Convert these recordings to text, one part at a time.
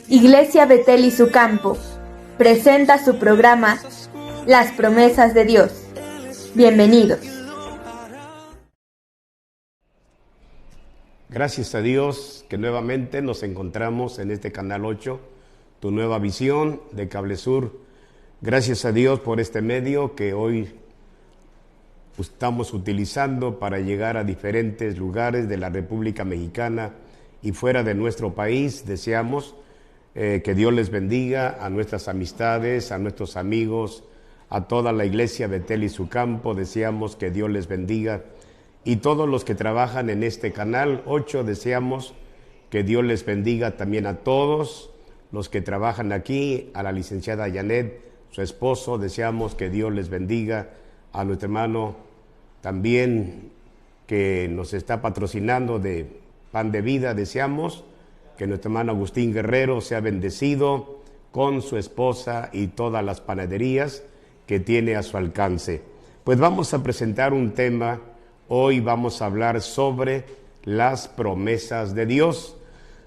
Iglesia Betel y su campo presenta su programa Las promesas de Dios. Bienvenidos. Gracias a Dios que nuevamente nos encontramos en este Canal 8, tu nueva visión de Cable Sur. Gracias a Dios por este medio que hoy estamos utilizando para llegar a diferentes lugares de la República Mexicana y fuera de nuestro país. Deseamos que Dios les bendiga a nuestras amistades, a nuestros amigos, a toda la Iglesia Betel y su campo. Deseamos que Dios les bendiga. Y todos los que trabajan en este Canal 8, deseamos que Dios les bendiga también a todos los que trabajan aquí, a la licenciada Janet, su esposo. Deseamos que Dios les bendiga, a nuestro hermano también que nos está patrocinando de Pan de Vida. Deseamos que nuestro hermano Agustín Guerrero sea bendecido con su esposa y todas las panaderías que tiene a su alcance. Pues vamos a presentar un tema. Hoy vamos a hablar sobre las promesas de Dios,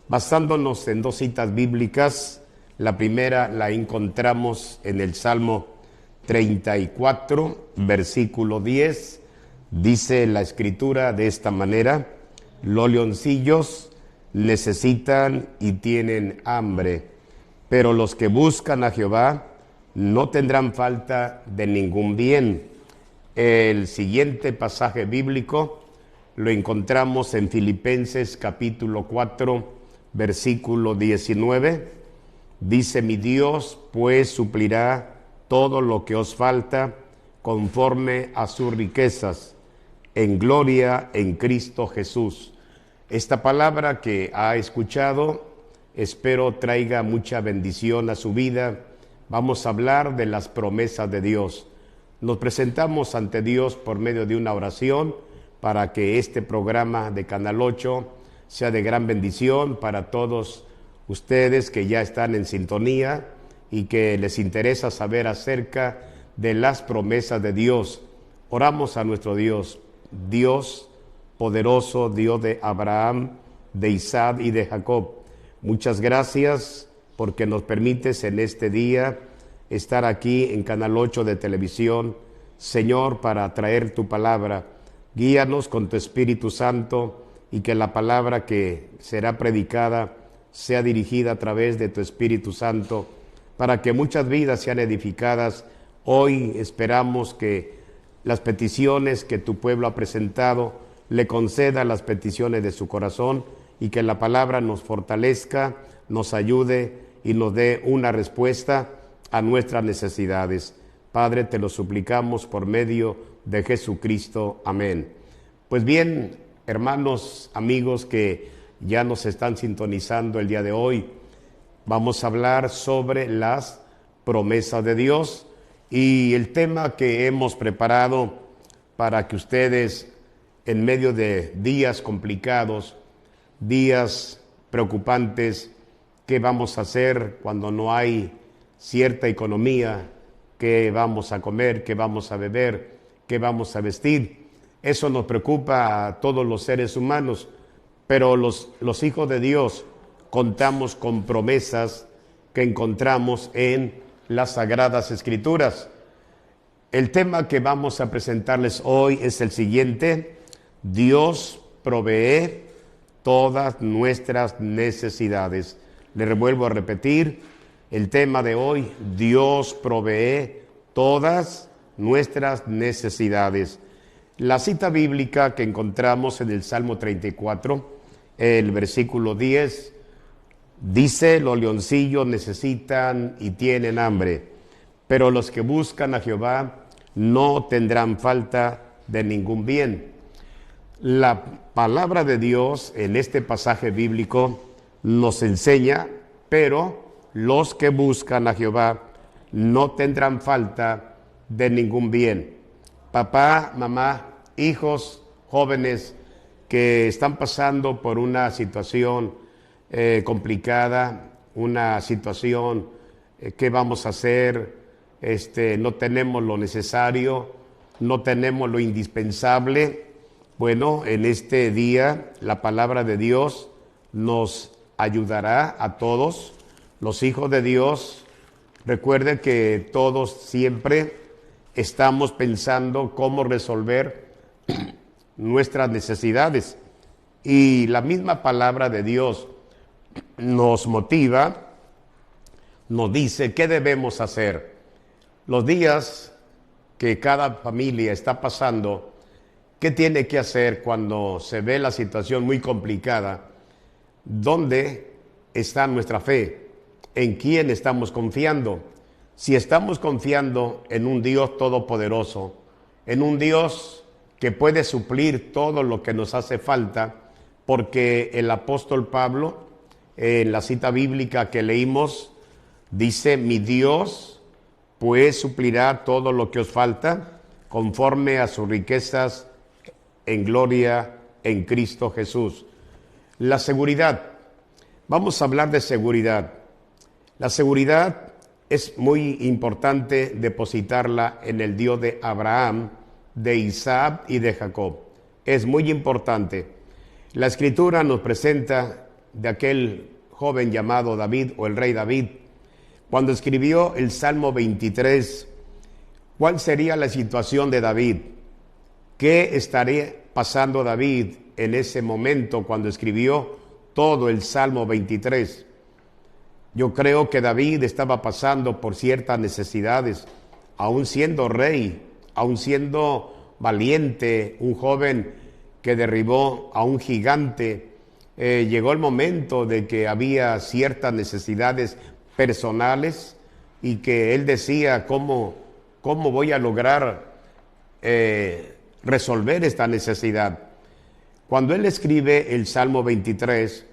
basándonos en dos citas bíblicas. La primera la encontramos en el Salmo 34, versículo 10. Dice la Escritura de esta manera: los leoncillos necesitan y tienen hambre, pero los que buscan a Jehová no tendrán falta de ningún bien. El siguiente pasaje bíblico lo encontramos en Filipenses capítulo 4, versículo 19. Dice: mi Dios pues suplirá todo lo que os falta conforme a sus riquezas en gloria en Cristo Jesús. Esta palabra que ha escuchado, espero traiga mucha bendición a su vida. Vamos a hablar de las promesas de Dios. Nos presentamos ante Dios por medio de una oración para que este programa de Canal 8 sea de gran bendición para todos ustedes que ya están en sintonía y que les interesa saber acerca de las promesas de Dios. Oramos a nuestro Dios, Dios poderoso, Dios de Abraham, de Isaac y de Jacob. Muchas gracias porque nos permites en este día estar aquí en Canal 8 de televisión, Señor, para traer tu palabra. Guíanos con tu Espíritu Santo y que la palabra que será predicada sea dirigida a través de tu Espíritu Santo, para que muchas vidas sean edificadas. Hoy esperamos que las peticiones que tu pueblo ha presentado le conceda las peticiones de su corazón y que la palabra nos fortalezca, nos ayude y nos dé una respuesta a nuestras necesidades. Padre, te lo suplicamos por medio de Jesucristo. Amén. Pues bien, hermanos, amigos que ya nos están sintonizando el día de hoy, vamos a hablar sobre las promesas de Dios y el tema que hemos preparado para que ustedes, en medio de días complicados, días preocupantes, ¿qué vamos a hacer cuando no hay cierta economía? ¿Qué vamos a comer? ¿Qué vamos a beber? ¿Qué vamos a vestir? Eso nos preocupa a todos los seres humanos, pero los hijos de Dios contamos con promesas que encontramos en las Sagradas Escrituras. El tema que vamos a presentarles hoy es el siguiente: Dios provee todas nuestras necesidades. Le vuelvo a repetir, el tema de hoy: Dios provee todas nuestras necesidades. La cita bíblica que encontramos en el Salmo 34, el versículo 10, dice: los leoncillos necesitan y tienen hambre, pero los que buscan a Jehová no tendrán falta de ningún bien. La palabra de Dios en este pasaje bíblico nos enseña: pero los que buscan a Jehová no tendrán falta de ningún bien. Papá, mamá, hijos, jóvenes que están pasando por una situación complicada, una situación, ¿qué vamos a hacer? No tenemos lo necesario, no tenemos lo indispensable. Bueno, en este día la palabra de Dios nos ayudará a todos los hijos de Dios. Recuerde que todos siempre estamos pensando cómo resolver nuestras necesidades, y la misma palabra de Dios nos motiva, nos dice qué debemos hacer. Los días que cada familia está pasando, ¿qué tiene que hacer cuando se ve la situación muy complicada? ¿Dónde está nuestra fe? ¿En quién estamos confiando? Si estamos confiando en un Dios todopoderoso, en un Dios que puede suplir todo lo que nos hace falta, porque el apóstol Pablo, en la cita bíblica que leímos, dice: mi Dios pues suplirá todo lo que os falta, conforme a sus riquezas en gloria en Cristo Jesús. La seguridad. Vamos a hablar de seguridad. La seguridad es muy importante depositarla en el Dios de Abraham, de Isaac y de Jacob. Es muy importante. La Escritura nos presenta de aquel joven llamado David, o el rey David, cuando escribió el Salmo 23. ¿Cuál sería la situación de David? ¿Qué estaría pasando David en ese momento cuando escribió todo el Salmo 23? Yo creo que David estaba pasando por ciertas necesidades, aún siendo rey, aún siendo valiente, un joven que derribó a un gigante. Llegó el momento de que había ciertas necesidades personales y que él decía: ¿cómo voy a lograr resolver esta necesidad? Cuando él escribe el Salmo 23,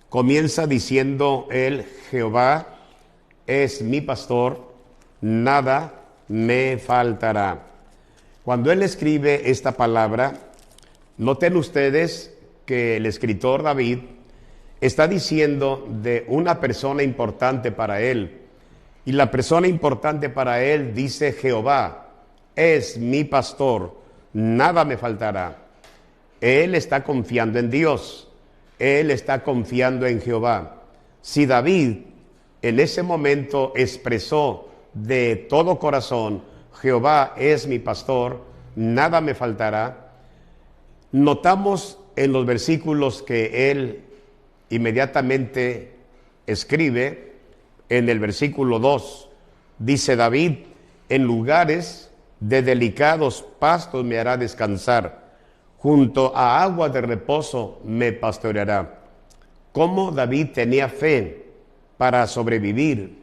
comienza diciendo él: Jehová es mi pastor, nada me faltará. Cuando él escribe esta palabra, noten ustedes que el escritor David está diciendo de una persona importante para él. Y la persona importante para él dice: Jehová es mi pastor, nada me faltará. Él está confiando en Dios. Él está confiando en Jehová. Si David en ese momento expresó de todo corazón: Jehová es mi pastor, nada me faltará, notamos en los versículos que él inmediatamente escribe, en el versículo 2, dice David: en lugares de delicados pastos me hará descansar, junto a aguas de reposo me pastoreará. Cómo David tenía fe para sobrevivir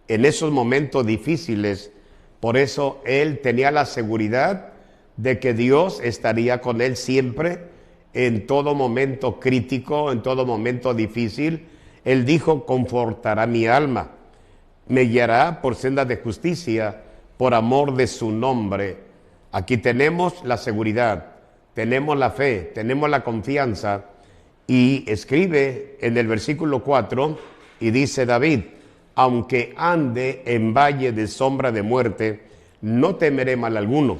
en esos momentos difíciles. Por eso él tenía la seguridad de que Dios estaría con él siempre, en todo momento crítico, en todo momento difícil. Él dijo: confortará mi alma, me guiará por sendas de justicia, por amor de su nombre. Aquí tenemos la seguridad, tenemos la fe, tenemos la confianza. Y escribe en el versículo 4 y dice David: aunque ande en valle de sombra de muerte, no temeré mal alguno,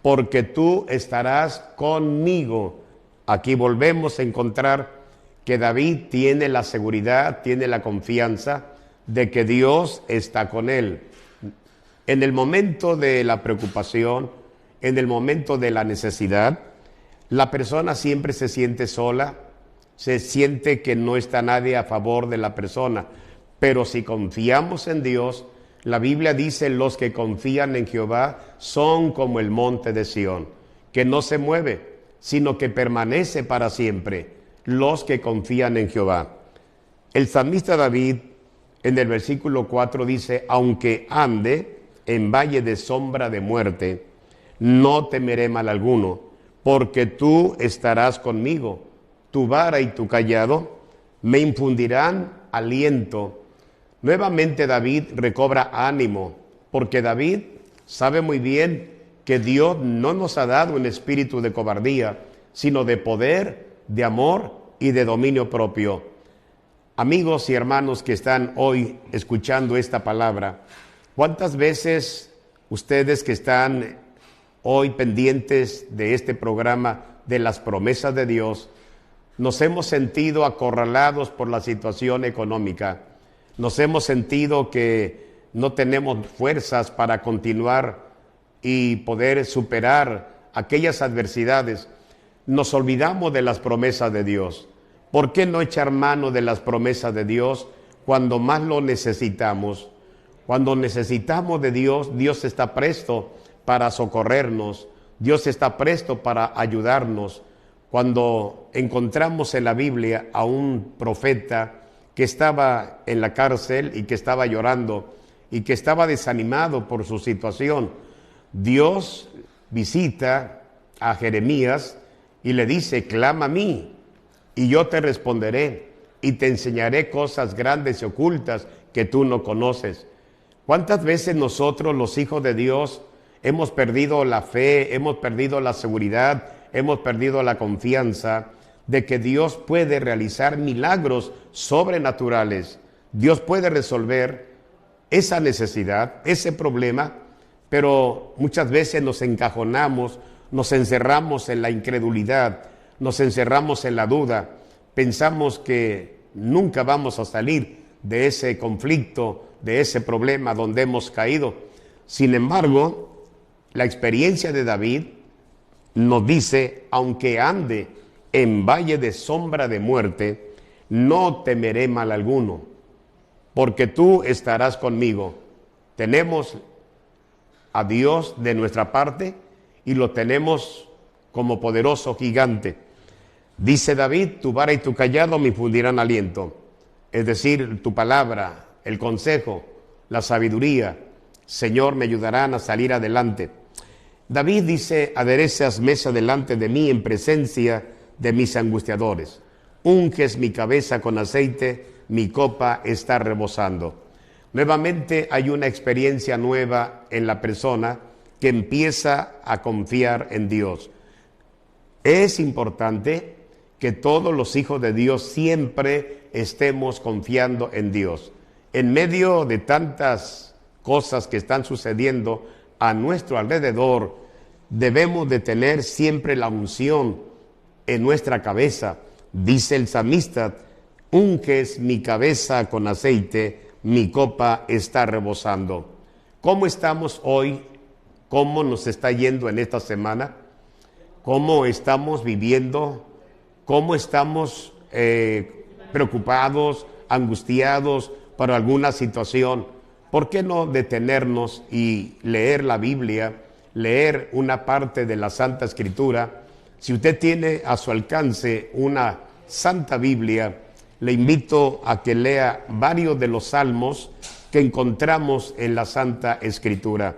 porque tú estarás conmigo. Aquí volvemos a encontrar que David tiene la seguridad, tiene la confianza de que Dios está con él. En el momento de la preocupación, en el momento de la necesidad, la persona siempre se siente sola, se siente que no está nadie a favor de la persona. Pero si confiamos en Dios, la Biblia dice: los que confían en Jehová son como el monte de Sión, que no se mueve, sino que permanece para siempre. Los que confían en Jehová. El salmista David en el versículo 4 dice: aunque ande en valle de sombra de muerte, no temeré mal alguno, porque tú estarás conmigo. Tu vara y tu cayado me infundirán aliento. Nuevamente David recobra ánimo, porque David sabe muy bien que Dios no nos ha dado un espíritu de cobardía, sino de poder, de amor y de dominio propio. Amigos y hermanos que están hoy escuchando esta palabra, ¿cuántas veces ustedes que están hoy pendientes de este programa de las promesas de Dios, Nos hemos sentido acorralados por la situación económica. Nos hemos sentido que no tenemos fuerzas para continuar y poder superar aquellas adversidades. Nos olvidamos de las promesas de Dios. ¿Por qué no echar mano de las promesas de Dios cuando más lo necesitamos? Cuando necesitamos de Dios, Dios está presto para socorrernos. Dios está presto para ayudarnos. Cuando encontramos en la Biblia a un profeta que estaba en la cárcel y que estaba llorando y que estaba desanimado por su situación, Dios visita a Jeremías y le dice: clama a mí y yo te responderé y te enseñaré cosas grandes y ocultas que tú no conoces. ¿Cuántas veces nosotros, los hijos de Dios, hemos perdido la fe, hemos perdido la seguridad, hemos perdido la confianza de que Dios puede realizar milagros sobrenaturales? Dios puede resolver esa necesidad, ese problema, pero muchas veces nos encajonamos, nos encerramos en la incredulidad, nos encerramos en la duda, pensamos que nunca vamos a salir de ese conflicto, de ese problema donde hemos caído. Sin embargo, la experiencia de David nos dice: aunque ande en valle de sombra de muerte, no temeré mal alguno, porque tú estarás conmigo. Tenemos a Dios de nuestra parte y lo tenemos como poderoso gigante. Dice David: tu vara y tu cayado me infundirán aliento. Es decir, tu palabra, el consejo, la sabiduría, Señor, me ayudarán a salir adelante. David dice: aderezas mesa delante de mí en presencia de mis angustiadores. Unges mi cabeza con aceite, mi copa está rebosando. Nuevamente hay una experiencia nueva en la persona que empieza a confiar en Dios. Es importante que todos los hijos de Dios siempre estemos confiando en Dios. En medio de tantas cosas que están sucediendo a nuestro alrededor, debemos de tener siempre la unción en nuestra cabeza. Dice el salmista: unges mi cabeza con aceite, mi copa está rebosando. ¿Cómo estamos hoy? ¿Cómo nos está yendo en esta semana? ¿Cómo estamos viviendo? ¿Cómo estamos preocupados, angustiados por alguna situación? ¿Por qué no detenernos y leer la Biblia, leer una parte de la Santa Escritura? Si usted tiene a su alcance una Santa Biblia, le invito a que lea varios de los salmos que encontramos en la Santa Escritura.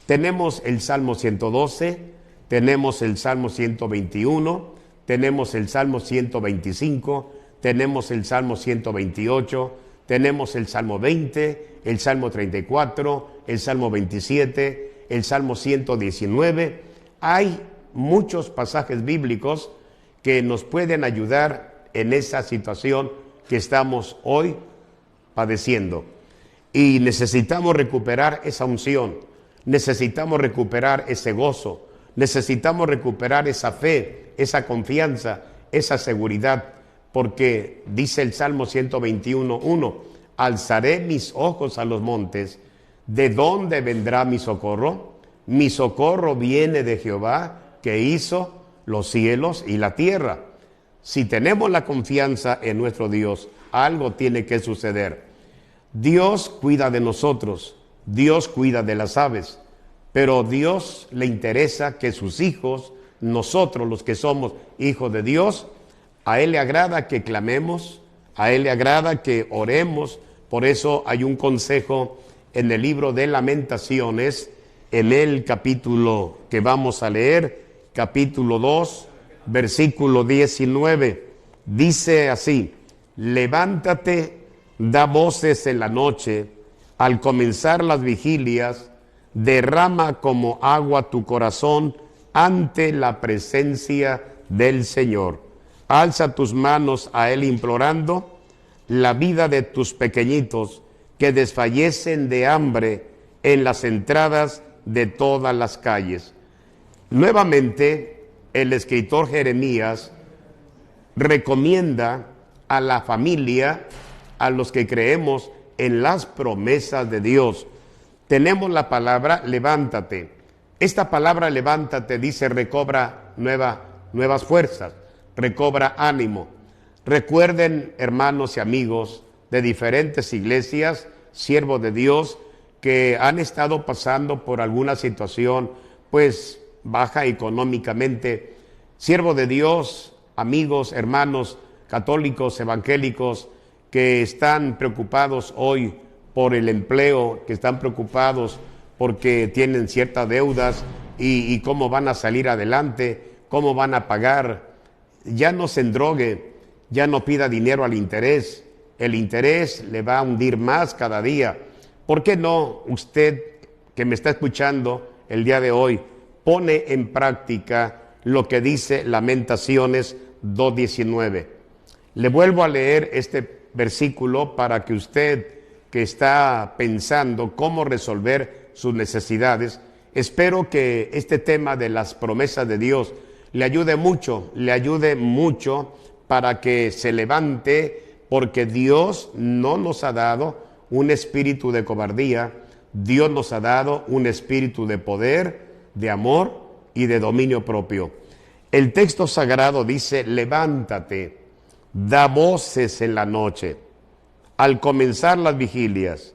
Tenemos el Salmo 112, tenemos el Salmo 121, tenemos el Salmo 125, tenemos el Salmo 128, tenemos el Salmo 20, el Salmo 34, el Salmo 27, el Salmo 119. Hay muchos pasajes bíblicos que nos pueden ayudar en esa situación que estamos hoy padeciendo. Y necesitamos recuperar esa unción, necesitamos recuperar ese gozo, necesitamos recuperar esa fe, esa confianza, esa seguridad, porque dice el Salmo 121:1: alzaré mis ojos a los montes, ¿de dónde vendrá mi socorro? Mi socorro viene de Jehová, que hizo los cielos y la tierra. Si tenemos la confianza en nuestro Dios, algo tiene que suceder. Dios cuida de nosotros, Dios cuida de las aves, pero Dios le interesa que sus hijos, nosotros los que somos hijos de Dios, a Él le agrada que clamemos, a Él le agrada que oremos. Por eso hay un consejo en el libro de Lamentaciones, en el capítulo que vamos a leer, capítulo 2, versículo 19. Dice así: levántate, da voces en la noche, al comenzar las vigilias, derrama como agua tu corazón ante la presencia del Señor. Alza tus manos a Él implorando la vida de tus pequeñitos que desfallecen de hambre en las entradas de todas las calles. Nuevamente, el escritor Jeremías recomienda a la familia, a los que creemos en las promesas de Dios. Tenemos la palabra levántate. Esta palabra levántate dice recobra nuevas fuerzas, recobra ánimo. Recuerden, hermanos y amigos de diferentes iglesias, siervos de Dios, que han estado pasando por alguna situación, pues, baja económicamente. Siervos de Dios, amigos, hermanos católicos, evangélicos, que están preocupados hoy por el empleo, que están preocupados porque tienen ciertas deudas y cómo van a salir adelante, cómo van a pagar. Ya no se endrogue, ya no pida dinero al interés. El interés le va a hundir más cada día. ¿Por qué no usted que me está escuchando el día de hoy pone en práctica lo que dice Lamentaciones 2:19? Le vuelvo a leer este versículo para que usted, que está pensando cómo resolver sus necesidades, espero que este tema de las promesas de Dios le ayude mucho para que se levante, porque Dios no nos ha dado un espíritu de cobardía, Dios nos ha dado un espíritu de poder, de amor y de dominio propio. El texto sagrado dice, levántate, da voces en la noche, al comenzar las vigilias,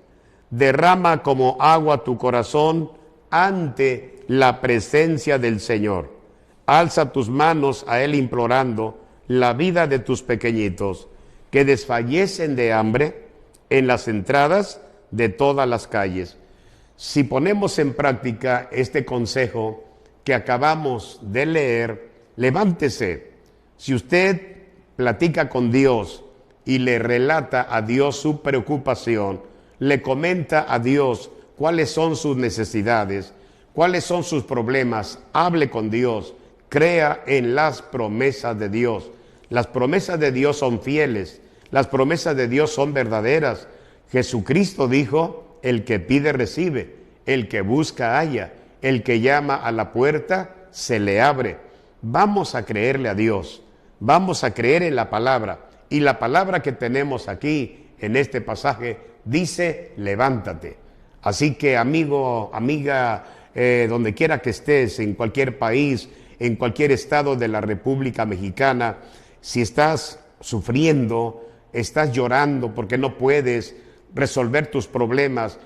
derrama como agua tu corazón ante la presencia del Señor. Alza tus manos a Él implorando la vida de tus pequeñitos, que desfallecen de hambre en las entradas de todas las calles. Si ponemos en práctica este consejo que acabamos de leer, levántese. Si usted platica con Dios y le relata a Dios su preocupación, le comenta a Dios cuáles son sus necesidades, cuáles son sus problemas, hable con Dios, crea en las promesas de Dios. Las promesas de Dios son fieles, las promesas de Dios son verdaderas. Jesucristo dijo, el que pide recibe, el que busca halla, el que llama a la puerta se le abre. Vamos a creerle a Dios, vamos a creer en la palabra, y la palabra que tenemos aquí en este pasaje dice levántate. Así que amigo, amiga, donde quiera que estés, en cualquier país, en cualquier estado de la República Mexicana, si estás sufriendo, estás llorando porque no puedes resolver tus problemas,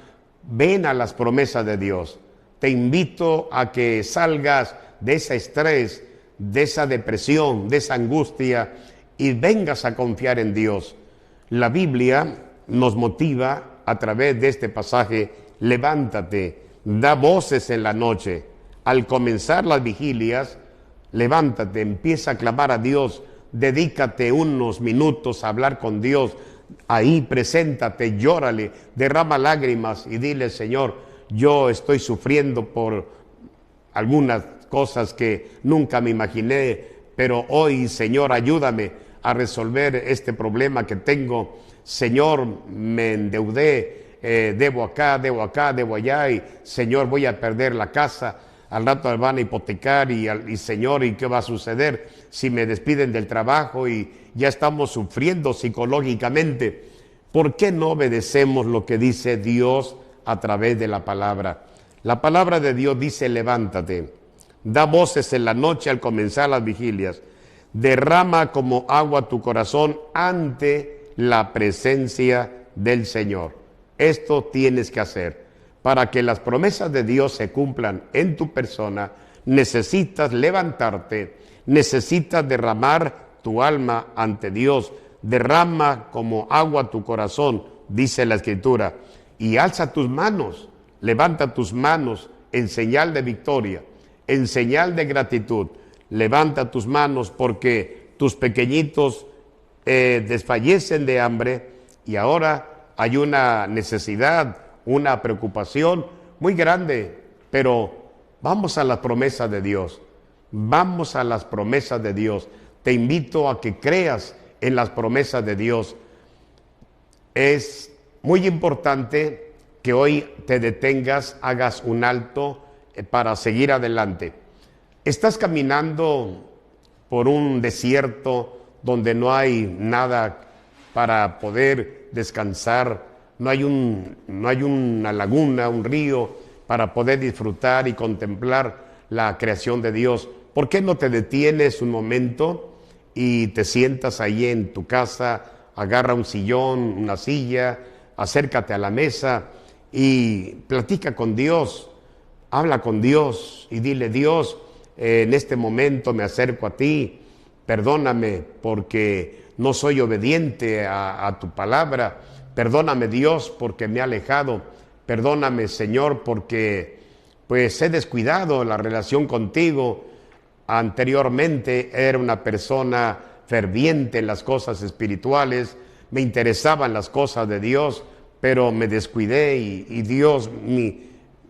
ven a las promesas de Dios. Te invito a que salgas de ese estrés, de esa depresión, de esa angustia y vengas a confiar en Dios. La Biblia nos motiva a través de este pasaje, levántate, da voces en la noche. Al comenzar las vigilias, levántate, empieza a clamar a Dios, dedícate unos minutos a hablar con Dios. Ahí preséntate, llórale, derrama lágrimas y dile, Señor, yo estoy sufriendo por algunas cosas que nunca me imaginé, pero hoy, Señor, ayúdame a resolver este problema que tengo. Señor, me endeudé, debo acá, debo allá, y Señor, voy a perder la casa, al rato me van a hipotecar y Señor, ¿y qué va a suceder si me despiden del trabajo y ya estamos sufriendo psicológicamente? ¿Por qué no obedecemos lo que dice Dios a través de la palabra? La palabra de Dios dice, levántate, da voces en la noche al comenzar las vigilias, derrama como agua tu corazón ante la presencia del Señor. Esto tienes que hacer. Para que las promesas de Dios se cumplan en tu persona, necesitas levantarte, necesitas derramar tu alma ante Dios. Derrama como agua tu corazón, dice la Escritura, y alza tus manos, levanta tus manos en señal de victoria, en señal de gratitud. Levanta tus manos porque tus pequeñitos desfallecen de hambre y ahora hay una necesidad, una preocupación muy grande, pero vamos a las promesas de Dios, vamos a las promesas de Dios. Te invito a que creas en las promesas de Dios. Es muy importante que hoy te detengas, hagas un alto para seguir adelante. Estás caminando por un desierto donde no hay nada para poder descansar, no hay una laguna, un río para poder disfrutar y contemplar la creación de Dios. ¿Por qué no te detienes un momento y te sientas ahí en tu casa, agarra un sillón, una silla, acércate a la mesa y platica con Dios, habla con Dios y dile: Dios, en este momento me acerco a ti, perdóname porque no soy obediente a tu palabra, perdóname Dios porque me he alejado, perdóname Señor porque pues he descuidado la relación contigo. Anteriormente era una persona ferviente en las cosas espirituales, me interesaban las cosas de Dios, pero me descuidé y Dios,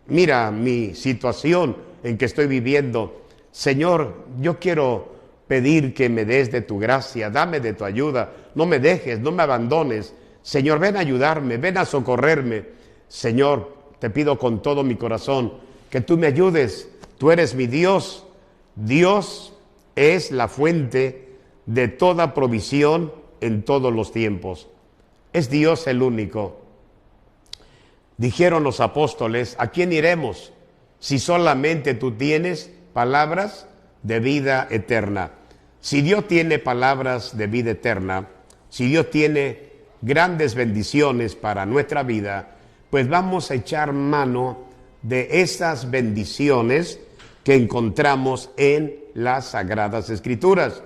mira mi situación en que estoy viviendo. Señor, yo quiero pedir que me des de tu gracia, dame de tu ayuda, no me dejes, no me abandones. Señor, ven a ayudarme, ven a socorrerme. Señor, te pido con todo mi corazón que tú me ayudes. Tú eres mi Dios. Dios es la fuente de toda provisión en todos los tiempos. Es Dios el único. Dijeron los apóstoles: ¿a quién iremos si solamente tú tienes palabras de vida eterna? Si Dios tiene palabras de vida eterna, si Dios tiene grandes bendiciones para nuestra vida, pues vamos a echar mano de esas bendiciones que encontramos en las Sagradas Escrituras.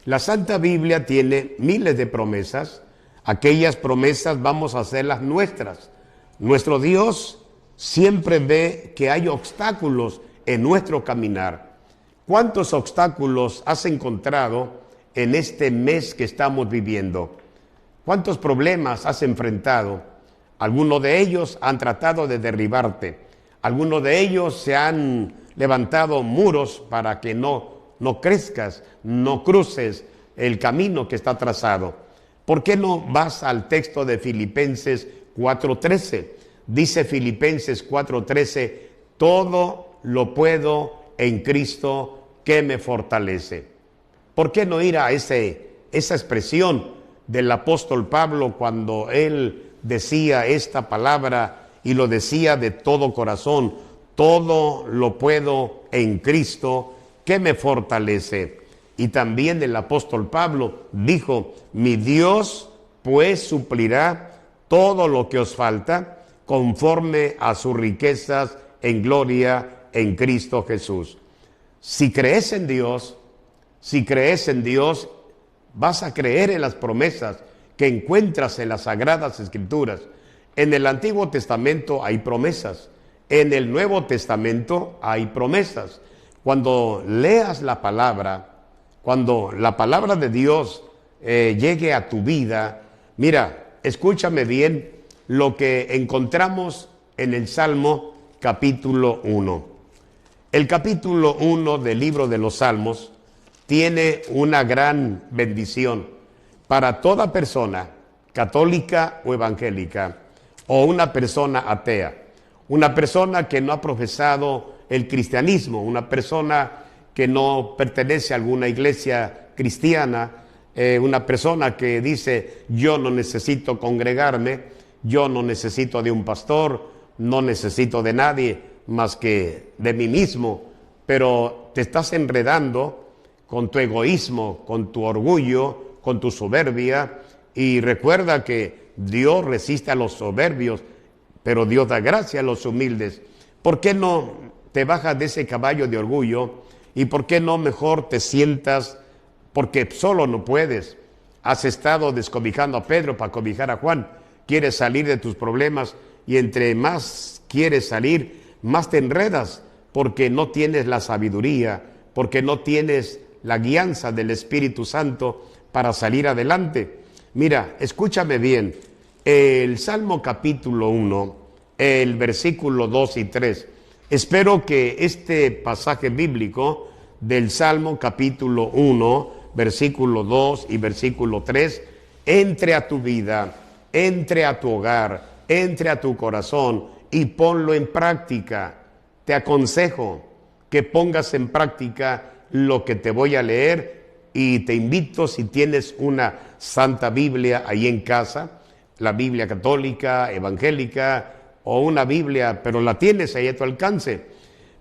La Santa Biblia tiene miles de promesas. Aquellas promesas vamos a hacerlas nuestras. Nuestro Dios siempre ve que hay obstáculos en nuestro caminar. ¿Cuántos obstáculos has encontrado en este mes que estamos viviendo? ¿Cuántos problemas has enfrentado? Algunos de ellos han tratado de derribarte. Algunos de ellos se han levantado muros para que no crezcas, no cruces el camino que está trazado. ¿Por qué no vas al texto de Filipenses 4:13? Dice Filipenses 4:13: todo lo puedo en Cristo que me fortalece. ¿Por qué no ir a esa expresión del apóstol Pablo cuando él decía esta palabra y lo decía de todo corazón? Todo lo puedo en Cristo que me fortalece. Y también el apóstol Pablo dijo: mi Dios pues suplirá todo lo que os falta conforme a sus riquezas en gloria en Cristo Jesús. Si crees en Dios, vas a creer en las promesas que encuentras en las Sagradas Escrituras. En el Antiguo Testamento hay promesas, en el Nuevo Testamento hay promesas. Cuando leas la palabra, cuando la palabra de Dios llegue a tu vida, mira, escúchame bien lo que encontramos en el Salmo capítulo 1. El capítulo 1 del libro de los Salmos tiene una gran bendición para toda persona, católica o evangélica, o una persona atea, una persona que no ha profesado el cristianismo, una persona que no pertenece a alguna iglesia cristiana, una persona que dice: yo no necesito congregarme, yo no necesito de un pastor, no necesito de nadie más que de mí mismo. Pero te estás enredando con tu egoísmo, con tu orgullo, con tu soberbia, y recuerda que Dios resiste a los soberbios, pero Dios da gracia a los humildes. ¿Por qué no te bajas de ese caballo de orgullo y por qué no mejor te sientas? Porque solo no puedes. Has estado descobijando a Pedro para cobijar a Juan. Quieres salir de tus problemas y entre más quieres salir, más te enredas, porque no tienes la sabiduría, porque no tienes la guianza del Espíritu Santo para salir adelante. Mira, escúchame bien, el Salmo capítulo 1, el versículo 2 y 3. Espero que este pasaje bíblico del Salmo capítulo 1, versículo 2 y versículo 3, entre a tu vida, entre a tu hogar, entre a tu corazón y ponlo en práctica. Te aconsejo que pongas en práctica lo que te voy a leer y te invito, si tienes una Santa Biblia ahí en casa, la Biblia católica, evangélica, o una Biblia, pero la tienes ahí a tu alcance,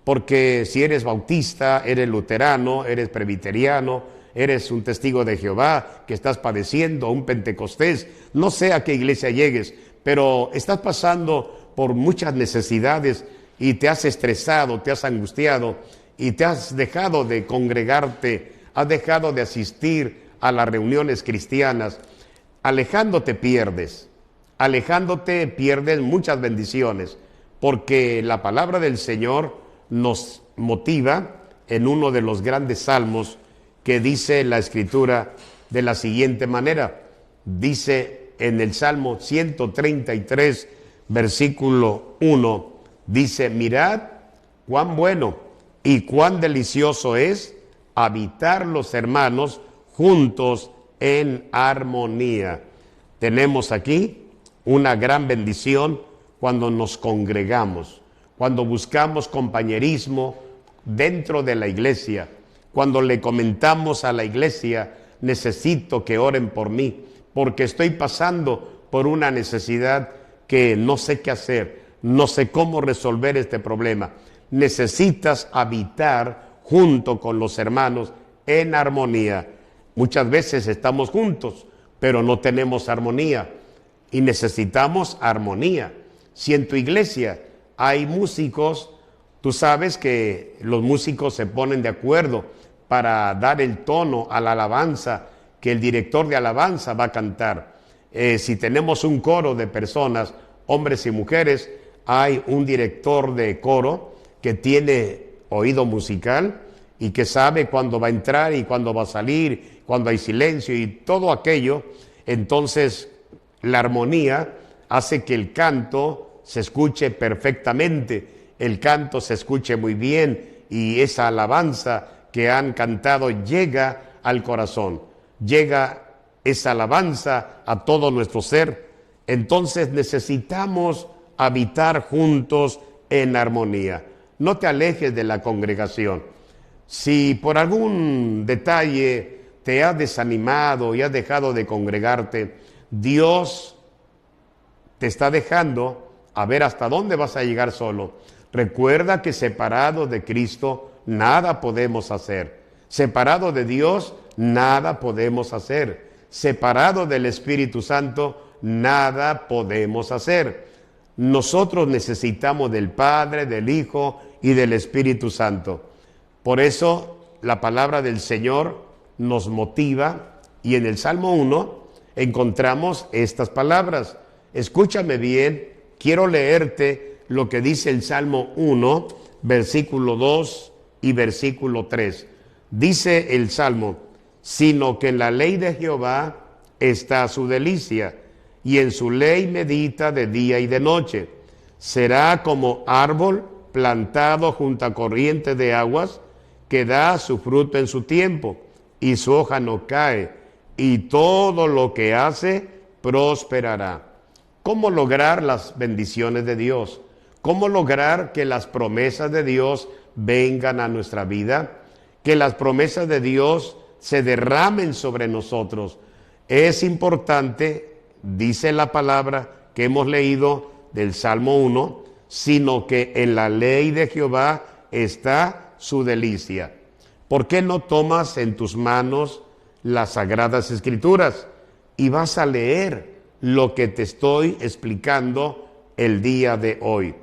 porque si eres bautista, eres luterano, eres presbiteriano, eres un testigo de Jehová, que estás padeciendo, un pentecostés, no sé a qué iglesia llegues, pero estás pasando por muchas necesidades y te has estresado, te has angustiado y te has dejado de congregarte, has dejado de asistir a las reuniones cristianas. Alejándote pierdes muchas bendiciones, porque la palabra del Señor nos motiva en uno de los grandes salmos que dice la Escritura de la siguiente manera. Dice en el Salmo 133, versículo 1, dice: mirad cuán bueno y cuán delicioso es habitar los hermanos juntos en armonía. Tenemos aquí una gran bendición cuando nos congregamos, cuando buscamos compañerismo dentro de la iglesia, cuando le comentamos a la iglesia: necesito que oren por mí, porque estoy pasando por una necesidad que no sé qué hacer, no sé cómo resolver este problema. Necesitas habitar junto con los hermanos en armonía. Muchas veces estamos juntos, pero no tenemos armonía, y necesitamos armonía. Si en tu iglesia hay músicos, tú sabes que los músicos se ponen de acuerdo para dar el tono a la alabanza que el director de alabanza va a cantar. Si tenemos un coro de personas, hombres y mujeres, hay un director de coro que tiene oído musical y que sabe cuándo va a entrar y cuándo va a salir, cuándo hay silencio y todo aquello. Entonces la armonía hace que el canto se escuche perfectamente, el canto se escuche muy bien, y esa alabanza que han cantado llega al corazón, llega esa alabanza a todo nuestro ser. Entonces necesitamos habitar juntos en armonía. No te alejes de la congregación. Si por algún detalle te has desanimado y has dejado de congregarte, Dios te está dejando a ver hasta dónde vas a llegar solo. Recuerda que separado de Cristo nada podemos hacer. Separado de Dios nada podemos hacer. Separado del Espíritu Santo nada podemos hacer. Nosotros necesitamos del Padre, del Hijo y del Espíritu Santo. Por eso la palabra del Señor nos motiva, y en el Salmo 1 encontramos estas palabras. Escúchame bien, quiero leerte lo que dice el Salmo 1, versículo 2 y versículo 3. Dice el Salmo: sino que en la ley de Jehová está su delicia, y en su ley medita de día y de noche. Será como árbol plantado junto a corriente de aguas, que da su fruto en su tiempo, y su hoja no cae, y todo lo que hace prosperará. ¿Cómo lograr las bendiciones de Dios? ¿Cómo lograr que las promesas de Dios vengan a nuestra vida? Que las promesas de Dios se derramen sobre nosotros. Es importante, dice la palabra que hemos leído del Salmo 1, sino que en la ley de Jehová está su delicia. ¿Por qué no tomas en tus manos las Sagradas Escrituras y vas a leer lo que te estoy explicando el día de hoy?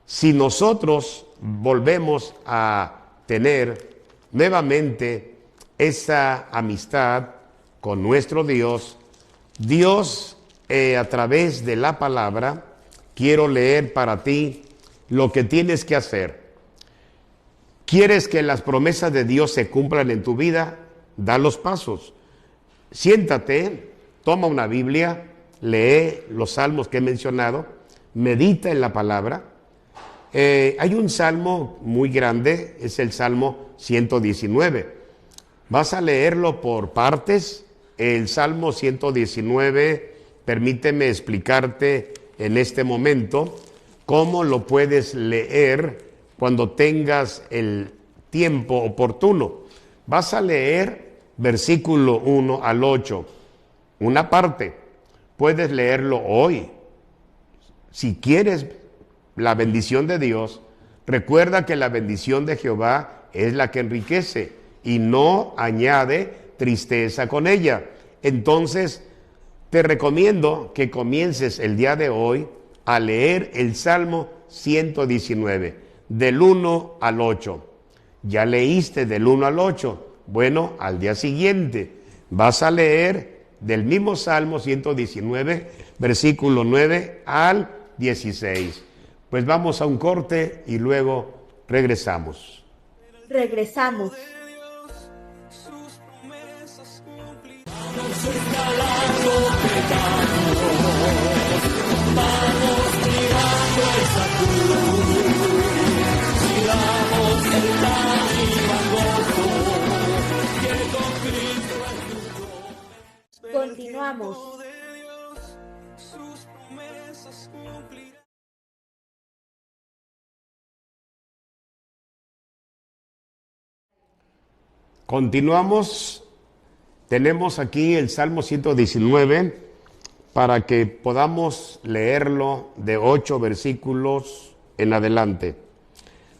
Si nosotros volvemos a tener nuevamente esa amistad con nuestro Dios, a través de la palabra, quiero leer para ti lo que tienes que hacer. ¿Quieres que las promesas de Dios se cumplan en tu vida? Da los pasos. Siéntate, toma una Biblia, lee los salmos que he mencionado, medita en la palabra. Hay un salmo muy grande, es el Salmo 119. Vas a leerlo por partes. El Salmo 119, permíteme explicarte en este momento cómo lo puedes leer cuando tengas el tiempo oportuno. Vas a leer versículo 1 al 8. Una parte, puedes leerlo hoy. Si quieres la bendición de Dios, recuerda que la bendición de Jehová es la que enriquece y no añade tristeza con ella. Entonces, te recomiendo que comiences el día de hoy a leer el Salmo 119, del 1 al 8. Ya leíste del 1 al 8. Bueno, al día siguiente vas a leer del mismo Salmo 119, versículo 9 al 16. Pues vamos a un corte y luego regresamos. Regresamos. Continuamos. Continuamos. Tenemos aquí el Salmo 119 para que podamos leerlo de 8 versículos en adelante.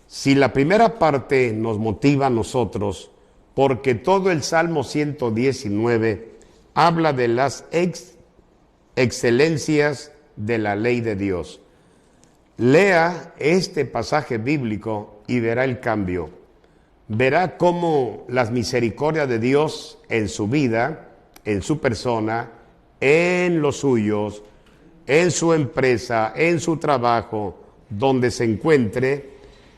Si la primera parte nos motiva a nosotros, porque todo el Salmo 119 habla de las excelencias de la ley de Dios. Lea este pasaje bíblico y verá el cambio. Verá cómo las misericordias de Dios en su vida, en su persona, en los suyos, en su empresa, en su trabajo, donde se encuentre,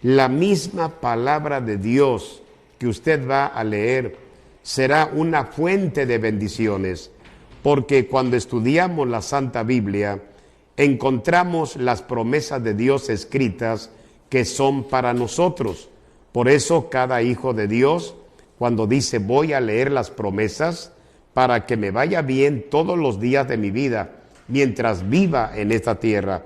la misma palabra de Dios que usted va a leer será una fuente de bendiciones, porque cuando estudiamos la Santa Biblia, encontramos las promesas de Dios escritas que son para nosotros. Por eso cada hijo de Dios, cuando dice voy a leer las promesas para que me vaya bien todos los días de mi vida, mientras viva en esta tierra,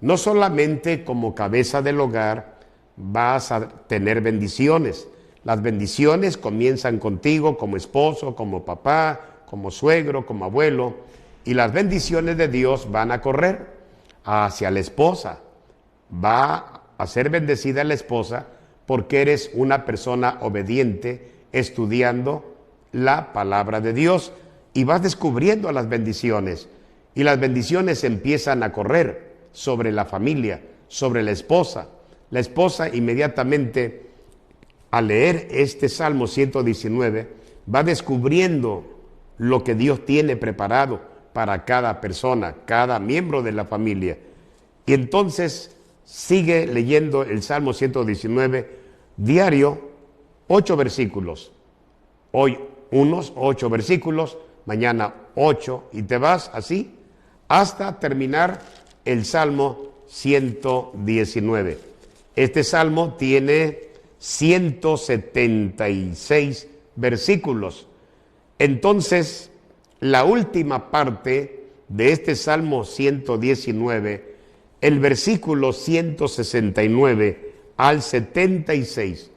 no solamente como cabeza del hogar vas a tener bendiciones. Las bendiciones comienzan contigo como esposo, como papá, como suegro, como abuelo, y las bendiciones de Dios van a correr hacia la esposa. Va a ser bendecida la esposa porque eres una persona obediente, estudiando la palabra de Dios, y vas descubriendo las bendiciones, y las bendiciones empiezan a correr sobre la familia, sobre la esposa. La esposa inmediatamente, al leer este Salmo 119, va descubriendo lo que Dios tiene preparado para cada persona, cada miembro de la familia. Y entonces sigue leyendo el Salmo 119 diario, 8 versículos. Hoy unos 8 versículos, mañana 8, y te vas así hasta terminar el Salmo 119. Este Salmo tiene 176 versículos. Entonces, la última parte de este Salmo 119, el versículo 169 al 76.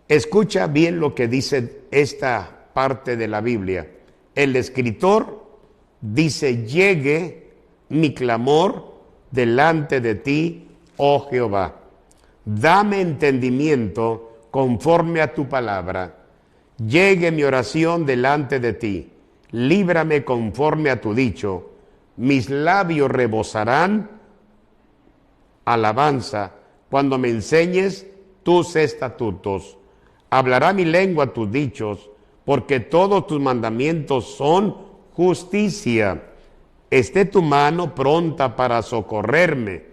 Escucha bien lo que dice esta parte de la Biblia. El escritor dice: llegue mi clamor delante de ti, oh Jehová. Dame entendimiento conforme a tu palabra. Llegue mi oración delante de ti. Líbrame conforme a tu dicho. Mis labios rebosarán alabanza cuando me enseñes tus estatutos. Hablará mi lengua tus dichos, porque todos tus mandamientos son justicia. Esté tu mano pronta para socorrerme,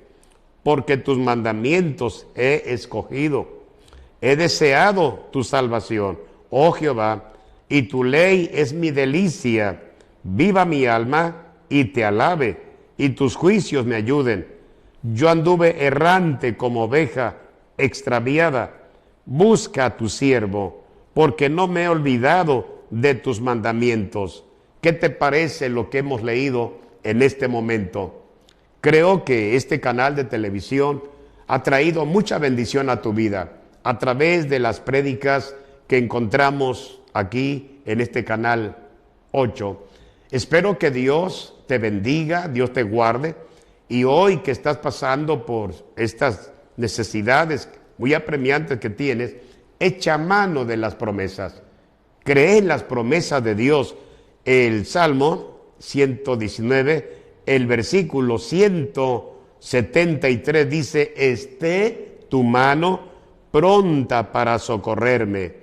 porque tus mandamientos he escogido. He deseado tu salvación, oh Jehová, y tu ley es mi delicia. Viva mi alma y te alabe, y tus juicios me ayuden. Yo anduve errante como oveja extraviada. Busca a tu siervo, porque no me he olvidado de tus mandamientos. ¿Qué te parece lo que hemos leído en este momento? Creo que este canal de televisión ha traído mucha bendición a tu vida a través de las prédicas que encontramos aquí en este canal 8. Espero que Dios te bendiga, Dios te guarde, y hoy que estás pasando por estas necesidades muy apremiantes que tienes, echa mano de las promesas, cree en las promesas de Dios. El Salmo 119, el versículo 173 dice: esté tu mano pronta para socorrerme,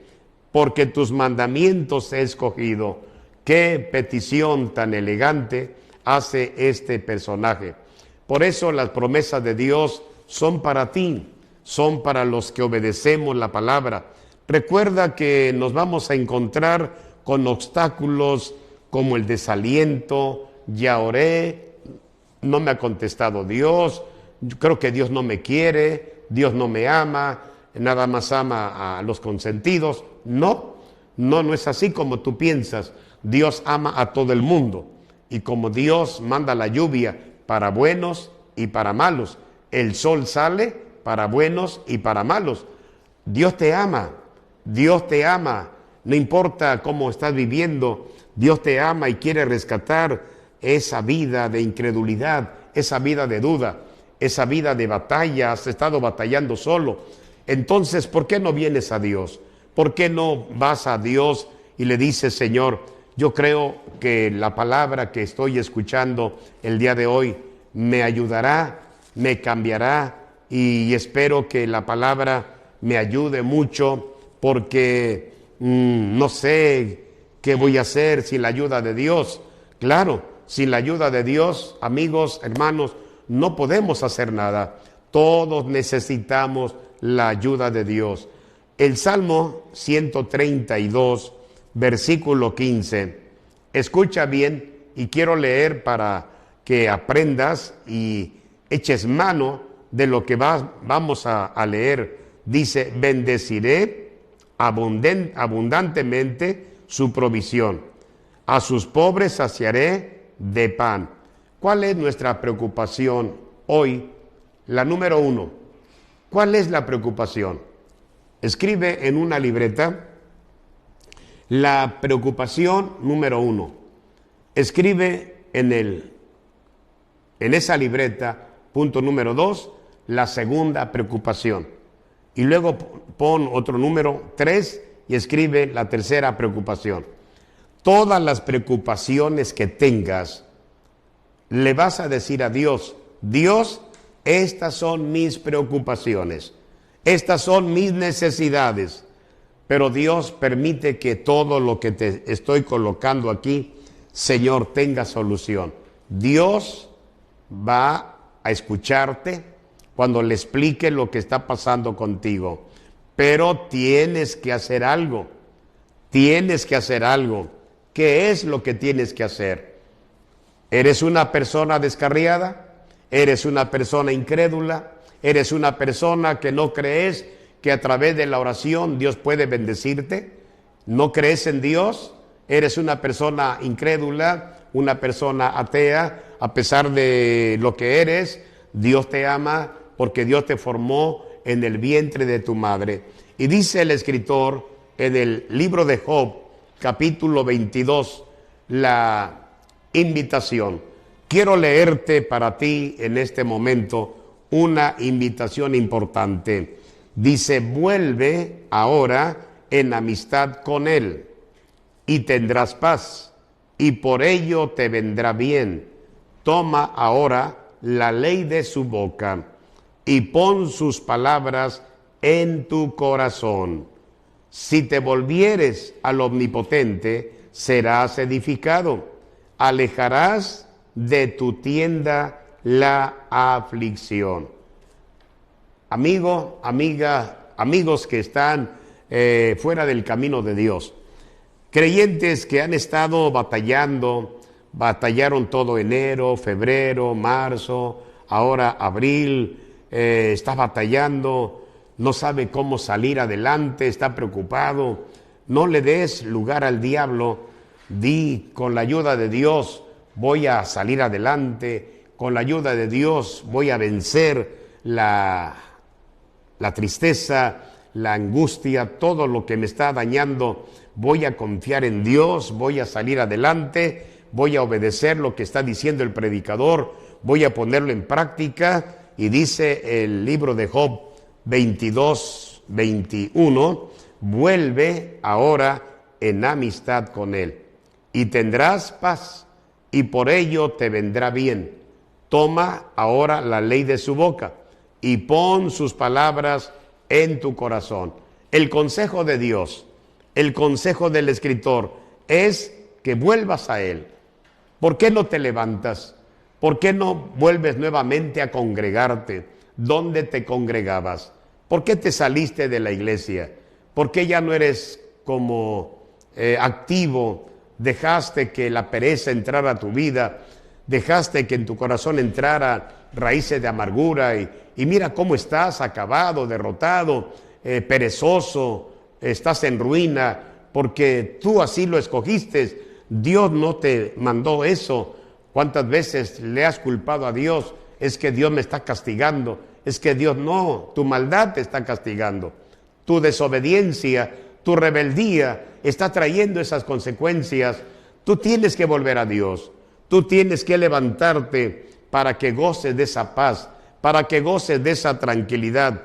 porque tus mandamientos he escogido. Qué petición tan elegante hace este personaje. Por eso las promesas de Dios son para ti, son para los que obedecemos la palabra. Recuerda que nos vamos a encontrar con obstáculos como el desaliento. Ya oré, no me ha contestado Dios, yo creo que Dios no me quiere, Dios no me ama, nada más ama a los consentidos. No es así como tú piensas. Dios ama a todo el mundo, y como Dios manda la lluvia para buenos y para malos, el sol sale para buenos y para malos. Dios te ama, no importa cómo estás viviendo, Dios te ama y quiere rescatar esa vida de incredulidad, esa vida de duda, esa vida de batalla. Has estado batallando solo. Entonces, ¿por qué no vienes a Dios? ¿Por qué no vas a Dios y le dices: Señor, yo creo que la palabra que estoy escuchando el día de hoy me ayudará, me cambiará, y espero que la palabra me ayude mucho, porque no sé qué voy a hacer sin la ayuda de Dios? Claro, sin la ayuda de Dios, amigos, hermanos, no podemos hacer nada. Todos necesitamos la ayuda de Dios. El Salmo 132, versículo 15. Escucha bien, y quiero leer para que aprendas y eches mano de lo que vamos a leer. Dice: bendeciré abundantemente su provisión, a sus pobres saciaré de pan. ¿Cuál es nuestra preocupación hoy? La número 1. ¿Cuál es la preocupación? Escribe en una libreta la preocupación número 1. Escribe en esa libreta, punto número 2, la segunda preocupación. Y luego pon otro número 3 y escribe la tercera preocupación. Todas las preocupaciones que tengas, le vas a decir a Dios: Dios, estas son mis preocupaciones, estas son mis necesidades, pero Dios, permite que todo lo que te estoy colocando aquí, Señor, tenga solución. Dios va a escucharte cuando le explique lo que está pasando contigo, pero tienes que hacer algo. Tienes que hacer algo. ¿Qué es lo que tienes que hacer? ¿Eres una persona descarriada? ¿Eres una persona incrédula? ¿Eres una persona que no crees que a través de la oración Dios puede bendecirte? ¿No crees en Dios? ¿Eres una persona incrédula, una persona atea? A pesar de lo que eres, Dios te ama, porque Dios te formó en el vientre de tu madre. Y dice el escritor en el libro de Job, capítulo 22, la invitación. Quiero leerte para ti en este momento una invitación importante. Dice: vuelve ahora en amistad con Él, y tendrás paz, y por ello te vendrá bien. Toma ahora la ley de su boca, y pon sus palabras en tu corazón. Si te volvieres al Omnipotente, serás edificado. Alejarás de tu tienda la aflicción. Amigo, amiga, amigos que están fuera del camino de Dios, creyentes que han estado batallaron todo enero, febrero, marzo, ahora abril, está batallando, no sabe cómo salir adelante, está preocupado. No le des lugar al diablo. Di: con la ayuda de Dios voy a salir adelante, con la ayuda de Dios voy a vencer la tristeza, la angustia, todo lo que me está dañando voy a confiar en Dios, voy a salir adelante, voy a obedecer lo que está diciendo el predicador, voy a ponerlo en práctica. Y dice el libro de Job 22, 21, vuelve ahora en amistad con él y tendrás paz, y por ello te vendrá bien. Toma ahora la ley de su boca y pon sus palabras en tu corazón. El consejo de Dios, el consejo del escritor es que vuelvas a él. ¿Por qué no te levantas? ¿Por qué no vuelves nuevamente a congregarte? ¿Dónde te congregabas? ¿Por qué te saliste de la iglesia? ¿Por qué ya no eres como activo? Dejaste que la pereza entrara a tu vida, dejaste que en tu corazón entrara raíces de amargura y mira cómo estás acabado, derrotado, perezoso, estás en ruina, porque tú así lo escogiste. Dios no te mandó eso. ¿Cuántas veces le has culpado a Dios? Es que Dios me está castigando. Es que Dios no, tu maldad te está castigando. Tu desobediencia, tu rebeldía está trayendo esas consecuencias. Tú tienes que volver a Dios. Tú tienes que levantarte para que goces de esa paz, para que goces de esa tranquilidad.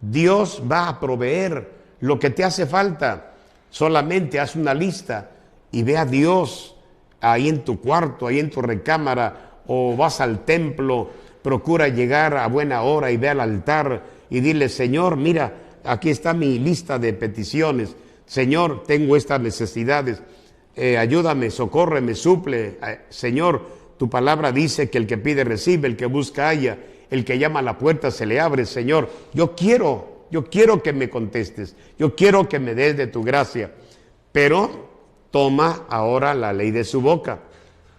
Dios va a proveer lo que te hace falta. Solamente haz una lista y ve a Dios ahí en tu cuarto, ahí en tu recámara, o vas al templo. Procura llegar a buena hora y ve al altar y dile: Señor, mira, aquí está mi lista de peticiones. Señor, tengo estas necesidades. Ayúdame, socórreme, suple. Señor, tu palabra dice que el que pide recibe, el que busca halla, el que llama a la puerta se le abre. Señor, yo quiero que me contestes, yo quiero que me des de tu gracia. Pero toma ahora la ley de su boca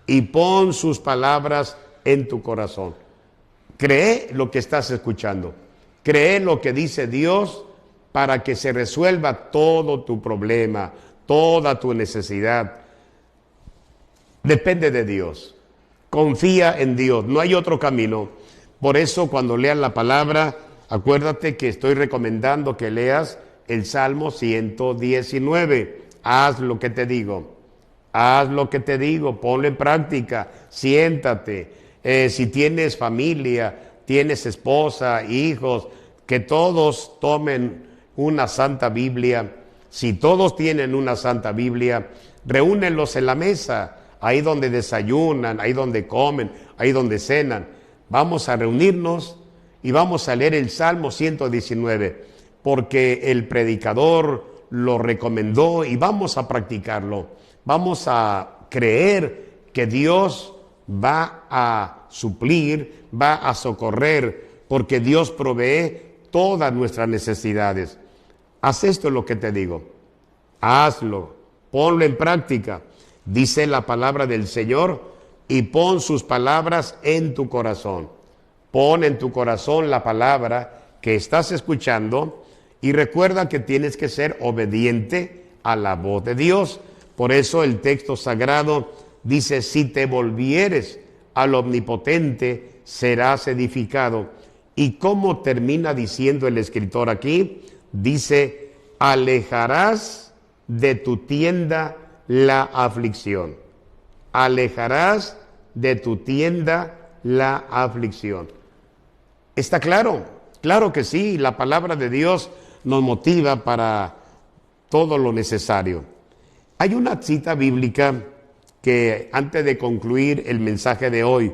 y pon sus palabras en tu corazón. Cree lo que estás escuchando, cree lo que dice Dios para que se resuelva todo tu problema, toda tu necesidad. Depende de Dios, confía en Dios, no hay otro camino. Por eso cuando leas la palabra, acuérdate que estoy recomendando que leas el Salmo 119. Haz lo que te digo, haz lo que te digo, ponlo en práctica, siéntate. Si tienes familia, tienes esposa, hijos, que todos tomen una Santa Biblia. Si todos tienen una Santa Biblia, reúnenlos en la mesa, ahí donde desayunan, ahí donde comen, ahí donde cenan. Vamos a reunirnos y vamos a leer el Salmo 119, porque el predicador lo recomendó y vamos a practicarlo. Vamos a creer que Dios va a suplir, va a socorrer, porque Dios provee todas nuestras necesidades. Haz esto lo que te digo, hazlo, ponlo en práctica. Dice la palabra del Señor: y pon sus palabras en tu corazón. Pon en tu corazón la palabra que estás escuchando y recuerda que tienes que ser obediente a la voz de Dios. Por eso el texto sagrado dice: si te volvieres al Omnipotente, serás edificado. ¿Y cómo termina diciendo el escritor aquí? Dice: alejarás de tu tienda la aflicción. Alejarás de tu tienda la aflicción. ¿Está claro? Claro que sí, la palabra de Dios nos motiva para todo lo necesario. Hay una cita bíblica que, antes de concluir el mensaje de hoy,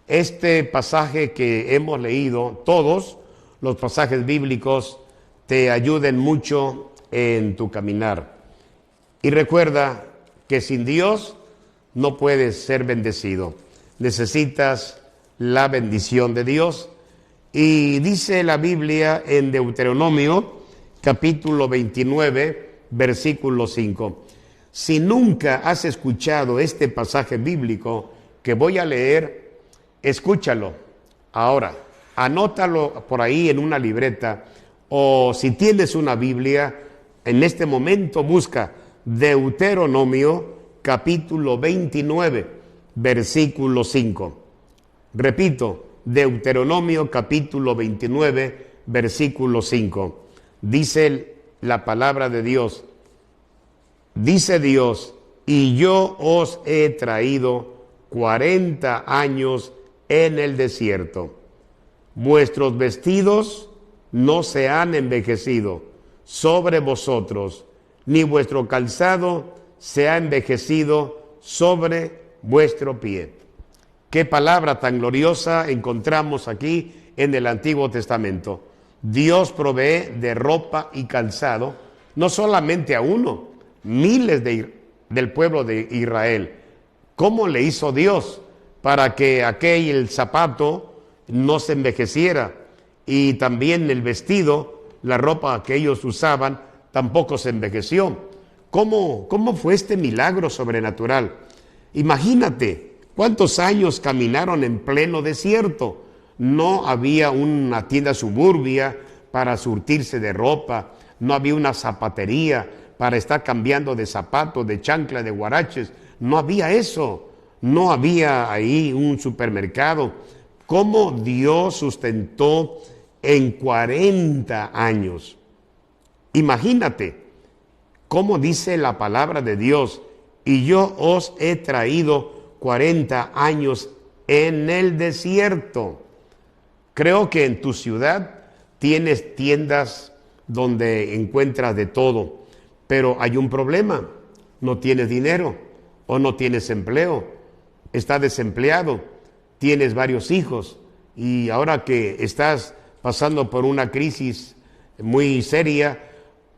este pasaje que hemos leído, todos los pasajes bíblicos te ayuden mucho en tu caminar. Y recuerda que sin Dios no puedes ser bendecido. Necesitas la bendición de Dios. Y dice la Biblia en Deuteronomio, capítulo 29, versículo 5. Si nunca has escuchado este pasaje bíblico que voy a leer, escúchalo ahora, anótalo por ahí en una libreta, o si tienes una Biblia, en este momento busca Deuteronomio capítulo 29, versículo 5. Repito, Deuteronomio capítulo 29, versículo 5. Dice la palabra de Dios: dice Dios, y yo os he traído 40 años en el desierto. Vuestros vestidos no se han envejecido sobre vosotros, ni vuestro calzado se ha envejecido sobre vuestro pie. Qué palabra tan gloriosa encontramos aquí en el Antiguo Testamento. Dios provee de ropa y calzado, no solamente a uno, miles del pueblo de Israel. ¿Cómo le hizo Dios para que el zapato no se envejeciera? Y también el vestido, la ropa que ellos usaban, tampoco se envejeció. ¿Cómo fue este milagro sobrenatural? Imagínate, ¿cuántos años caminaron en pleno desierto? No había una tienda suburbia para surtirse de ropa, no había una zapatería para estar cambiando de zapatos, de chancla, de huaraches, no había eso, no había ahí un supermercado. ¿Cómo Dios sustentó en 40 años? Imagínate, cómo dice la palabra de Dios, y yo os he traído 40 años en el desierto. Creo que en tu ciudad tienes tiendas donde encuentras de todo, pero hay un problema: no tienes dinero o no tienes empleo, estás desempleado, tienes varios hijos y ahora que estás pasando por una crisis muy seria,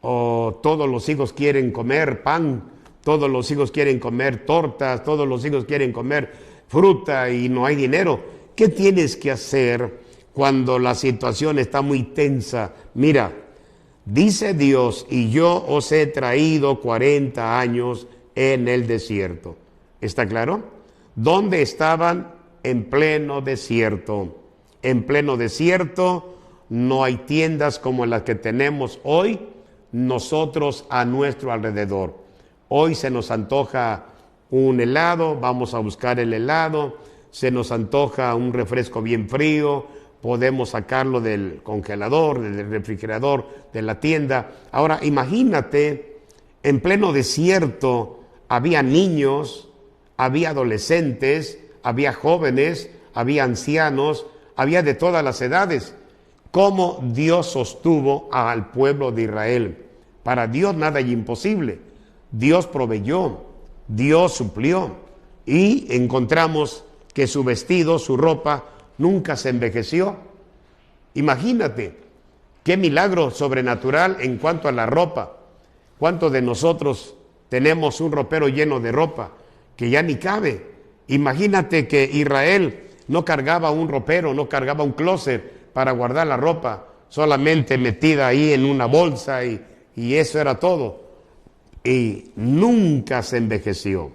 o todos los hijos quieren comer pan, todos los hijos quieren comer tortas, todos los hijos quieren comer fruta y no hay dinero. ¿Qué tienes que hacer cuando la situación está muy tensa? Mira, dice Dios, y yo os he traído 40 años en el desierto. ¿Está claro? ¿Dónde estaban? En pleno desierto. En pleno desierto no hay tiendas como las que tenemos hoy nosotros a nuestro alrededor. Hoy se nos antoja un helado, vamos a buscar el helado, se nos antoja un refresco bien frío, podemos sacarlo del congelador, del refrigerador, de la tienda. Ahora imagínate, en pleno desierto había niños, había adolescentes, había jóvenes, había ancianos, había de todas las edades. ¿Cómo Dios sostuvo al pueblo de Israel? Para Dios nada es imposible. Dios proveyó, Dios suplió, y encontramos que su vestido, su ropa, nunca se envejeció. Imagínate, qué milagro sobrenatural en cuanto a la ropa. ¿Cuántos de nosotros tenemos un ropero lleno de ropa que ya ni cabe? Imagínate que Israel no cargaba un ropero, no cargaba un closet para guardar la ropa, solamente metida ahí en una bolsa y eso era todo. Y nunca se envejeció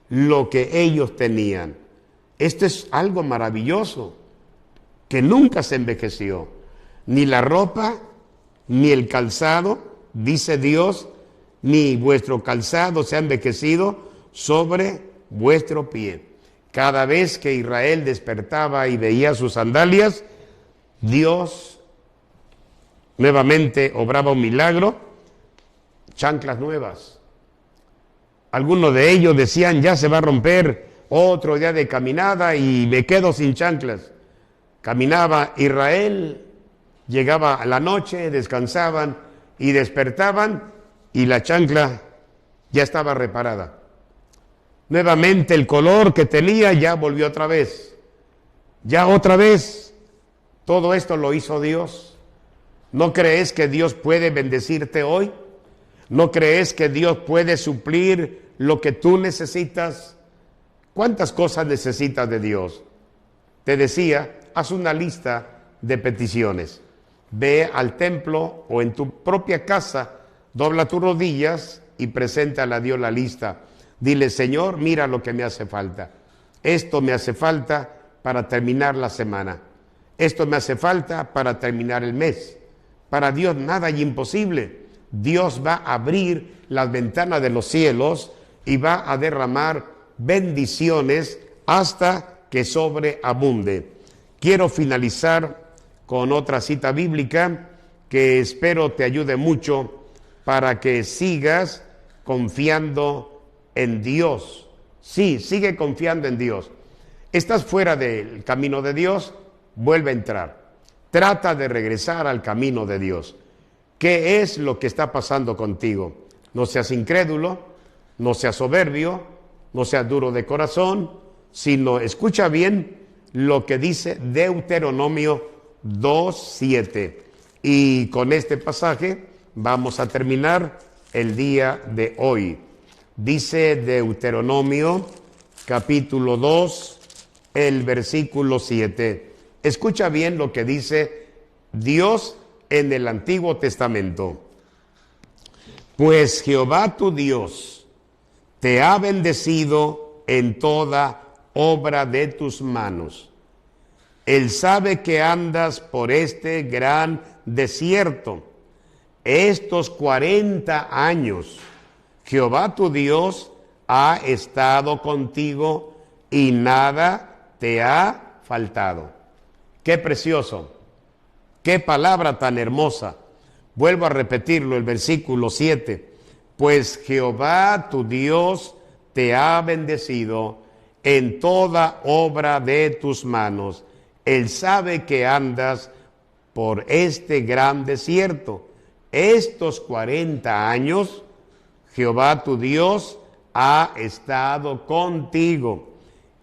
lo que ellos tenían. Esto es algo maravilloso, que nunca se envejeció. Ni la ropa, ni el calzado, dice Dios, ni vuestro calzado se ha envejecido sobre vuestro pie. Cada vez que Israel despertaba y veía sus sandalias, Dios nuevamente obraba un milagro, chanclas nuevas. Algunos de ellos decían, ya se va a romper otro día de caminada y me quedo sin chanclas. Caminaba Israel, llegaba a la noche, descansaban y despertaban y la chancla ya estaba reparada. Nuevamente el color que tenía ya volvió otra vez. Ya otra vez. Todo esto lo hizo Dios. ¿No crees que Dios puede bendecirte hoy? ¿No crees que Dios puede suplir lo que tú necesitas? ¿Cuántas cosas necesitas de Dios? Te decía, haz una lista de peticiones. Ve al templo o en tu propia casa, dobla tus rodillas y preséntale a Dios la lista. Dile, Señor, mira lo que me hace falta. Esto me hace falta para terminar la semana. Esto me hace falta para terminar el mes. Para Dios nada es imposible. Dios va a abrir las ventanas de los cielos y va a derramar bendiciones hasta que sobreabunde. Quiero finalizar con otra cita bíblica que espero te ayude mucho para que sigas confiando en Dios. Sí, sigue confiando en Dios. Estás fuera del camino de Dios, vuelve a entrar. Trata de regresar al camino de Dios. ¿Qué es lo que está pasando contigo? No seas incrédulo, no seas soberbio, no seas duro de corazón, sino escucha bien lo que dice Deuteronomio 2:7. Y con este pasaje vamos a terminar el día de hoy. Dice Deuteronomio capítulo 2, el versículo 7. Escucha bien lo que dice Dios en el Antiguo Testamento. Pues Jehová tu Dios te ha bendecido en toda obra de tus manos. Él sabe que andas por este gran desierto. Estos 40 años, Jehová tu Dios ha estado contigo y nada te ha faltado. Qué precioso, qué palabra tan hermosa. Vuelvo a repetirlo, el versículo 7. Pues Jehová tu Dios te ha bendecido en toda obra de tus manos. Él sabe que andas por este gran desierto. Estos 40 años, Jehová tu Dios ha estado contigo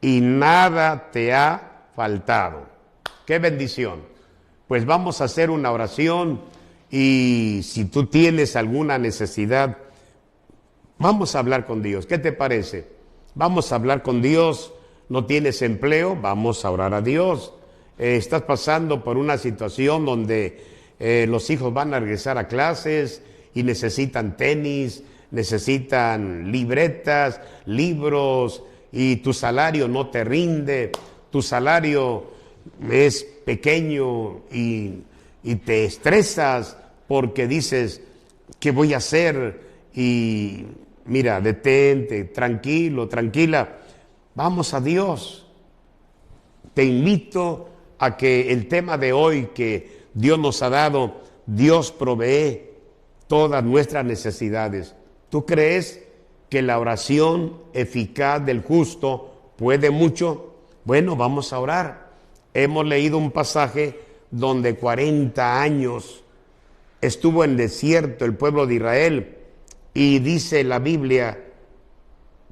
y nada te ha faltado. ¡Qué bendición! Pues vamos a hacer una oración y si tú tienes alguna necesidad, vamos a hablar con Dios. ¿Qué te parece? Vamos a hablar con Dios. ¿No tienes empleo? Vamos a orar a Dios. Estás pasando por una situación donde los hijos van a regresar a clases y necesitan tenis, necesitan libretas, libros, y tu salario no te rinde, tu salario es pequeño y te estresas porque dices, ¿qué voy a hacer? Y mira, detente, tranquilo, tranquila, vamos a Dios. Te invito a que el tema de hoy que Dios nos ha dado, Dios provee todas nuestras necesidades. ¿Tú crees que la oración eficaz del justo puede mucho? Bueno, vamos a orar. Hemos leído un pasaje donde 40 años estuvo en desierto el pueblo de Israel y dice la Biblia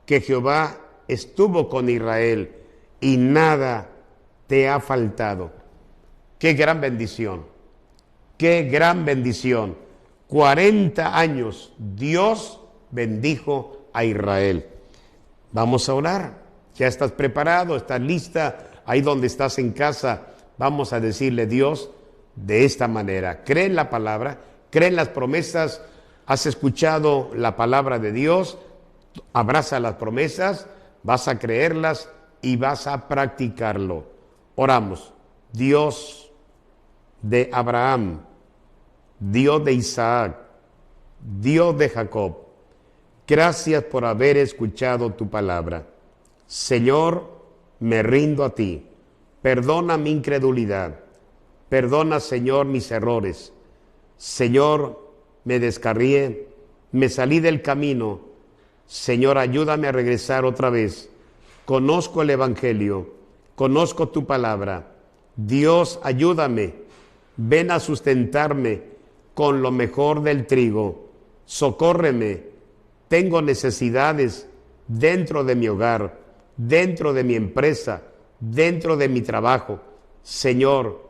que Jehová estuvo con Israel y nada te ha faltado. ¡Qué gran bendición! ¡Qué gran bendición! 40 años Dios bendijo a Israel. Vamos a orar. ¿Ya estás preparado? ¿Estás lista? Ahí donde estás en casa, vamos a decirle, Dios, de esta manera. Cree en la palabra, cree en las promesas. Has escuchado la palabra de Dios, abraza las promesas, vas a creerlas y vas a practicarlo. Oramos. Dios de Abraham, Dios de Isaac, Dios de Jacob, gracias por haber escuchado tu palabra. Señor, me rindo a ti. Perdona mi incredulidad. Perdona, Señor, mis errores. Señor, me descarrié, me salí del camino. Señor, ayúdame a regresar otra vez. Conozco el Evangelio, conozco tu palabra. Dios, ayúdame. Ven a sustentarme con lo mejor del trigo. Socórreme. Tengo necesidades dentro de mi hogar, dentro de mi empresa, dentro de mi trabajo. Señor,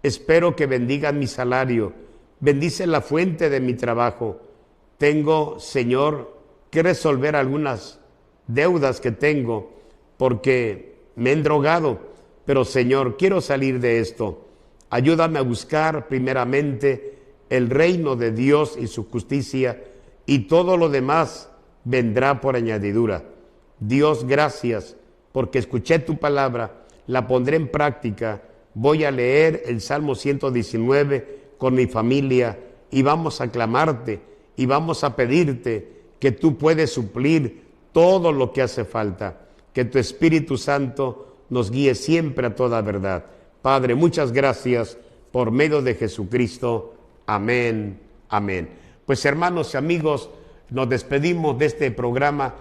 espero que bendigas mi salario. Bendice la fuente de mi trabajo. Tengo, Señor, que resolver algunas deudas que tengo porque me he drogado. Pero, Señor, quiero salir de esto. Ayúdame a buscar primeramente el reino de Dios y su justicia, y todo lo demás vendrá por añadidura. Dios, gracias, porque escuché tu palabra, la pondré en práctica. Voy a leer el Salmo 119 con mi familia y vamos a clamarte y vamos a pedirte que tú puedes suplir todo lo que hace falta. Que tu Espíritu Santo nos guíe siempre a toda verdad. Padre, muchas gracias por medio de Jesucristo. Amén, amén. Pues hermanos y amigos, Nos despedimos de este programa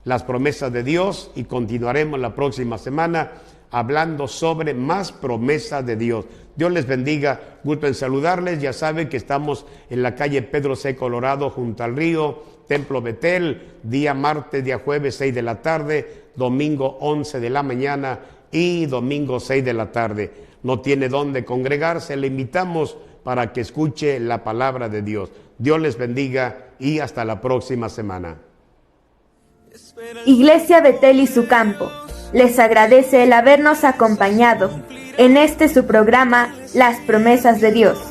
Las Promesas de Dios y continuaremos la próxima semana hablando sobre más promesas de Dios. Dios les bendiga, gusto en saludarles. Ya saben que estamos en la calle Pedro C. Colorado, junto al río, Templo Betel, día martes, día jueves, 6 de la tarde, domingo 11 de la mañana y domingo 6 de la tarde. No tiene dónde congregarse, le invitamos para que escuche la palabra de Dios. Dios les bendiga y hasta la próxima semana. Iglesia Betel y su campo les agradece el habernos acompañado en este su programa Las Promesas de Dios.